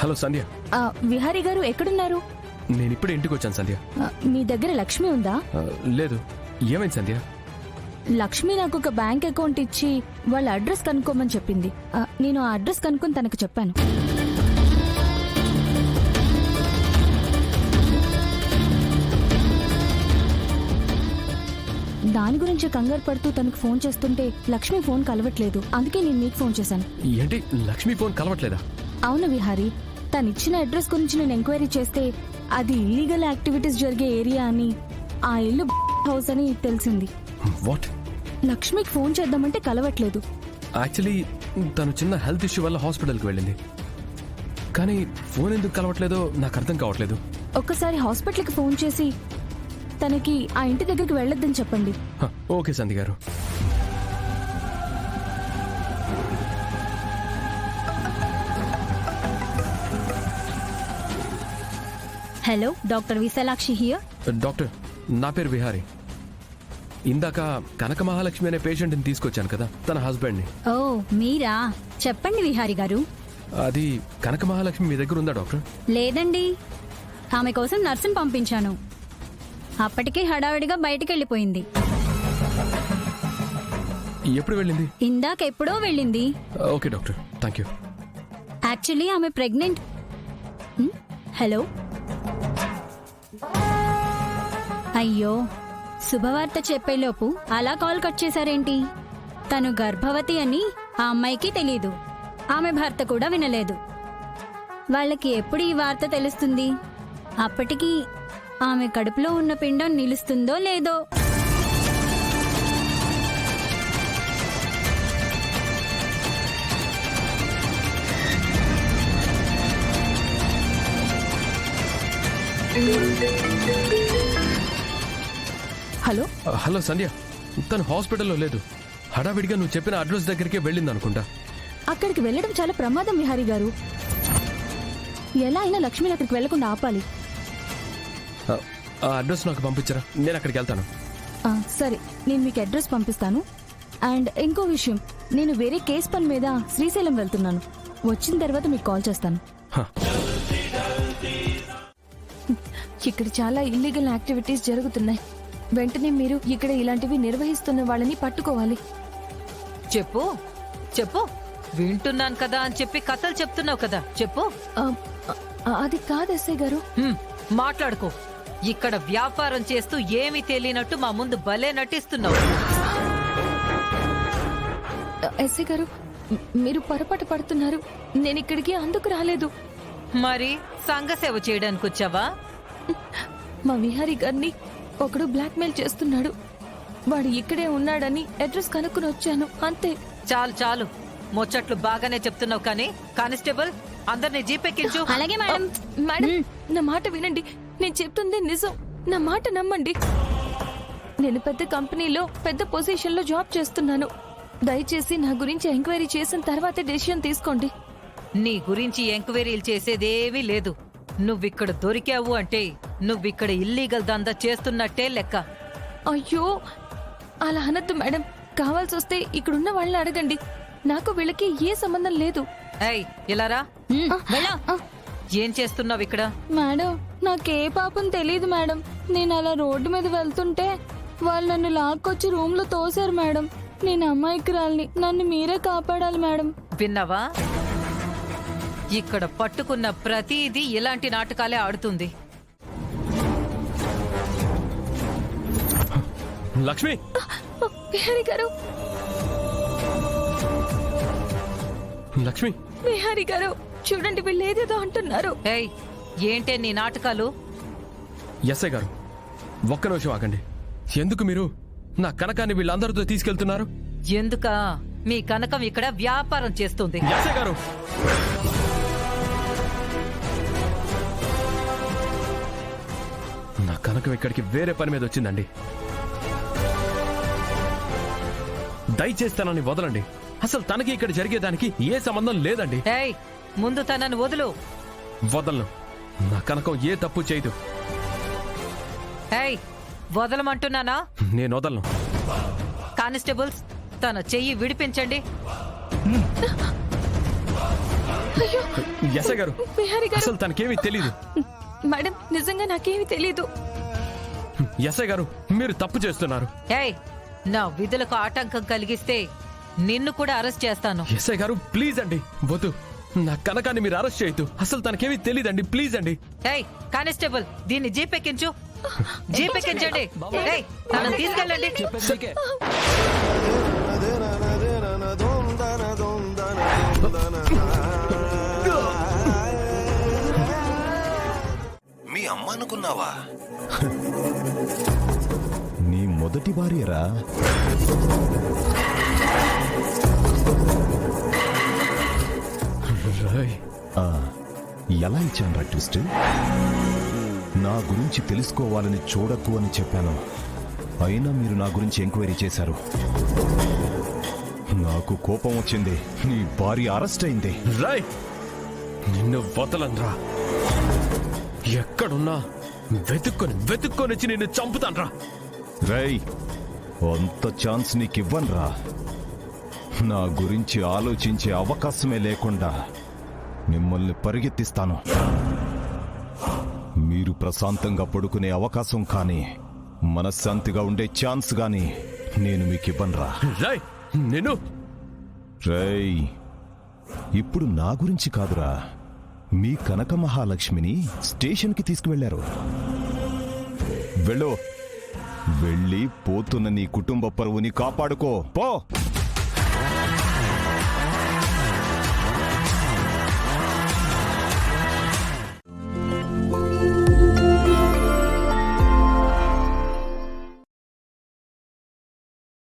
Hello సంధ్య. విహారీ గారు ఎక్కడున్నారు? నేను ఇప్పుడే ఇంటికి వచ్చాను సంధ్య. మీ దగ్గర లక్ష్మి ఉందా? లేదు. ఏమైంది సంధ్య? లక్ష్మి నాకు ఒక బ్యాంక్ అకౌంట్ ఇచ్చి వాళ్ళ అడ్రస్ కనుక్కోమని చెప్పింది. నేను ఆ అడ్రస్ కనుక్కొని తనకు చెప్పాను. దాని గురించి కంగారు పడుతూ తనకు ఫోన్ చేస్తుంటే లక్ష్మి ఫోన్ కలవట్లేదు. అందుకే నేను మీకు ఫోన్ చేశాను. ఏంటి, లక్ష్మి ఫోన్ కలవట్లేదా? అవును విహారీ, తనిచ్చిన అడ్రస్ గురించి నేను ఎంక్వైరీ చేస్తే అది ఇల్లీగల్ యాక్టివిటీస్ జరిగే ఏరియా అని, ఆ ఇల్లు హౌస్ అని తెలిసింది. వాట్? లక్ష్మికి ఫోన్ చేద్దామంటే కలవట్లేదు. యాక్చువల్లీ తను చిన్న హెల్త్ ఇష్యూ వల్ల హాస్పిటల్కి వెళ్ళింది. కానీ ఫోన్ ఎందుకు కలవట్లేదో నాకు అర్థం కావట్లేదు. ఒక్కసారి హాస్పిటల్కి ఫోన్ చేసి తనకి ఆ ఇంటి దగ్గరికి వెళ్ళొద్దని చెప్పండి. ఓకే సంధ్య గారు. Hello, doctor Vishalakshi here. Doctor, నా పేరు విహారీ. ఇందాక కనక మహాలక్ష్మి అనే పేషెంట్ని తీసుకొచ్చాను కదా, తన హస్బెండ్ని. ఓ మీరా? చెప్పండి విహారీ గారు. అది కనక మహాలక్ష్మి మీ దగ్గర ఉందా డాక్టర్? లేదండి, ఆమె కోసం నర్సును పంపించాను. అప్పటికే హడావిడిగా బయటికి వెళ్ళిపోయింది. ఎప్పుడు వెళ్ళింది? ఇందాకెప్పుడో వెళ్ళింది. Okay doctor, thank you. Actually ఆమె ప్రెగ్నెంట్. హలో. అయ్యో, శుభవార్త చెప్పేలోపు అలా కాల్ కట్ చేశారేంటి? తను గర్భవతి అని ఆ అమ్మాయికి తెలీదు, ఆమె భర్త కూడా వినలేదు. వాళ్ళకి ఎప్పుడు ఈ వార్త తెలుస్తుంది? అప్పటికి ఆమె కడుపులో ఉన్న పిండం నిలుస్తుందో లేదో. హలో. హలో సంధ్య, తను హాస్పిటల్లో లేదు. హడావిడిగా నువ్వు చెప్పిన అడ్రస్ దగ్గరికే వెళ్ళింది అనుకుంటా. అక్కడికి వెళ్ళడం చాలా ప్రమాదం విహారీ గారు. ఎలా అయినా లక్ష్మిని అక్కడికి వెళ్లకుండా ఆపాలి. ఆ అడ్రస్ నాకు పంపించరా, నేను అక్కడికి వెళ్తాను. సరే, నేను మీకు అడ్రస్ పంపిస్తాను. అండ్ ఇంకో విషయం, నేను వేరే కేసు పని మీద శ్రీశైలం వెళ్తున్నాను. వచ్చిన తర్వాత మీకు కాల్ చేస్తాను. ఇక్కడ చాలా ఇల్లీగల్ యాక్టివిటీస్ జరుగుతున్నాయి. వెంటనే మీరు ఇక్కడ ఇలాంటివి నిర్వహిస్తున్న వాళ్ళని పట్టుకోవాలి. చెప్పు చెప్పు, వింటున్నాను కదా అని చెప్పి కథలు చెప్తున్నావు కదా, చెప్పు. అది కాదు ఎస్ఐ గారు. మాట్లాడుకో. ఇక్కడ వ్యాపారం చేస్తూ ఏమీ తెలియనట్టు మా ముందు భలే నటిస్తున్నావు. ఎస్ఐ గారు, మీరు పొరపాటు పడుతున్నారు. నేను ఇక్కడికి అందుకు రాలేదు. మరి సంఘ సేవ చేయడానికి వచ్చావా? మా విహారీ గారిని ఒకడు బ్లాక్మెయిల్ చేస్తున్నాడు. వాడు ఇక్కడే ఉన్నాడని అడ్రస్ కనుక్కుని వచ్చాను, అంతే. చాలు చాలు, ముచ్చట్లు బాగానే చెప్తున్నావు. కానీ కానిస్టేబుల్, అందరినీ జీపెక్కించు. అలాగే మేడం. మేడం, నా మాట వినండి. నేను చెప్తుంది నిజం, నా మాట నమ్మండి. నేను పెద్ద కంపెనీలో పెద్ద పొజిషన్ లో జాబ్ చేస్తున్నాను. దయచేసి నా గురించి ఎంక్వైరీ చేసిన తర్వాతే డెసిషన్ తీసుకోండి. నీ గురించి ఎంక్వైరీలు చేసేదేమీ లేదు. నువ్విక్కడ దొరికావు అంటే నువ్విక్కడ ఇల్లీగల్ దందా చేస్తున్నట్టే లెక్క. అయ్యో, అలా అనద్దు మేడం. కావాల్సి వస్తే ఇక్కడున్న వాళ్ళని అడగండి. నాకు వీళ్ళకి ఏ సంబంధం లేదు. ఏయ్, ఇలా రా. ఏం చేస్తున్నావు ఇక్కడ? మేడం, నాకే పాపం తెలీదు మేడం. నేను అలా రోడ్డు మీద వెళ్తుంటే వాళ్ళు నన్ను లాక్కొచ్చి రూమ్ లో తోశారు మేడం. నేను అమాయకురాల్ని, నన్ను మీరే కాపాడాలి మేడం. విన్నావా? ఇక్కడ పట్టుకున్న ప్రతిదీ ఇలాంటి నాటకాలే ఆడుతుంది. లక్ష్మి! విహారీ గారు! లక్ష్మి! విహారీ గారు, చూడండి, వీళ్ళు ఏదేదో అంటున్నారు. ఏయ్, ఏంటే నీ నాటకాలు? ఎస్ఐ గారు, ఒక్క నిమిషం ఆగండి. ఎందుకు మీరు నా కనకాన్ని వీళ్ళందరితో తీసుకెళ్తున్నారు? ఎందుక? మీ కనకం ఇక్కడ వ్యాపారం చేస్తుంది. ఎస్ఐ గారు, నా కనకం ఇక్కడికి వేరే పని మీద వచ్చిందండి. దయచేసి తనని వదలండి. అసలు తనకి ఇక్కడ జరిగేదానికి ఏ సంబంధం లేదండి. ఏయ్, ముందు తనని వదులు. వదలను. నా కనకం ఏ తప్పు చేయదు. ఏయ్, వదలమంటున్నానా? నేను వదలను. కానిస్టేబుల్స్, తన చెయ్యి విడిపించండి. అయ్యో ఎస్ఐ గారు బిహారీ గారు అసలు తనకేమీ తెలీదు. మేడం నిజంగా నాకేమీ తెలీదు. ఎస్ఐ గారు మీరు తప్పు చేస్తున్నారు. ఏయ్, నా విధులకు ఆటంకం కలిగిస్తే నిన్ను కూడా అరెస్ట్ చేస్తాను. ఎస్ఐ గారు ప్లీజ్ అండి, వద్దు. నా కనకాన్ని మీరు అరెస్ట్ చేయొద్దు. అసలు తనకేమీ తెలీదండి, ప్లీజ్ అండి. ఏయ్ కానిస్టేబుల్, దీన్ని జీపెక్కించు. జీపెక్కించండి. ఏయ్, తనని తీసుకెళ్ళండి. మీ అమ్మ అనుకున్నావా? నీ మొదటి భార్యరా? రాయ్, ఎలా ఇచ్చాను రా ట్విస్ట్? నా గురించి తెలుసుకోవాలని చూడకు అని చెప్పాను. అయినా మీరు నా గురించి ఎంక్వైరీ చేశారు. నాకు కోపం వచ్చింది. నీ భార్య అరెస్ట్ అయింది. రాయ్, నిన్ను వదలనరా. ఎక్కడున్నా వెతుక్కొని వచ్చి నిన్ను చంపుతాన్రా. రై, అంత ఛాన్స్ నీకివ్వనురా. నా గురించి ఆలోచించే అవకాశమే లేకుండా మిమ్మల్ని పరిగెత్తిస్తాను. మీరు ప్రశాంతంగా పడుకునే అవకాశం కానీ మనశ్శాంతిగా ఉండే ఛాన్స్ గాని నేను మీకివ్వనురా. రాయ్, నిన్ను రై, ఇప్పుడు నా గురించి కాదురా, మీ కనక మహాలక్ష్మిని స్టేషన్కి తీసుకువెళ్లారు. వెళ్ళి పోతున్న నీ కుటుంబ పరువుని కాపాడుకో పో.